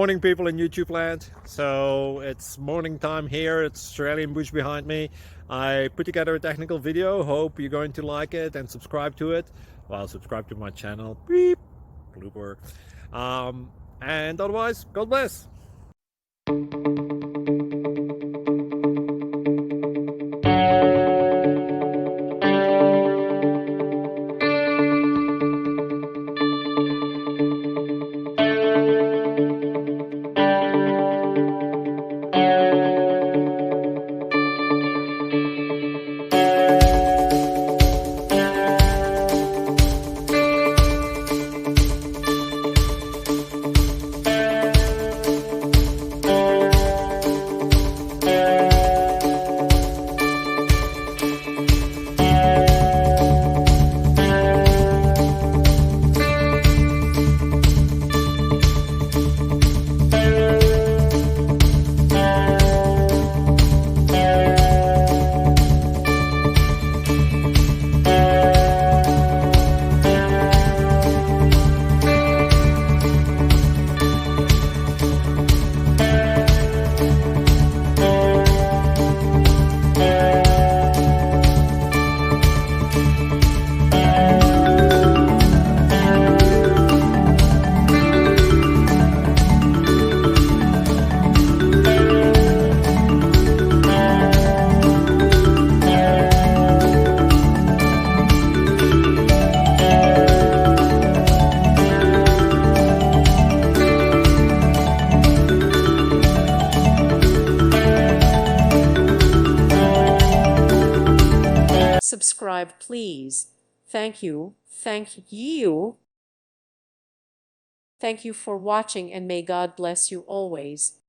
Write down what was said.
Morning, people in YouTube land. So it's morning time here. It's Australian bush behind me. I put together a technical video. Hope you're going to like it and subscribe to it. Well, subscribe to my channel. Beep. Blooper. And otherwise, God bless. Subscribe, please. Thank you. Thank you. Thank you for watching, and may God bless you always.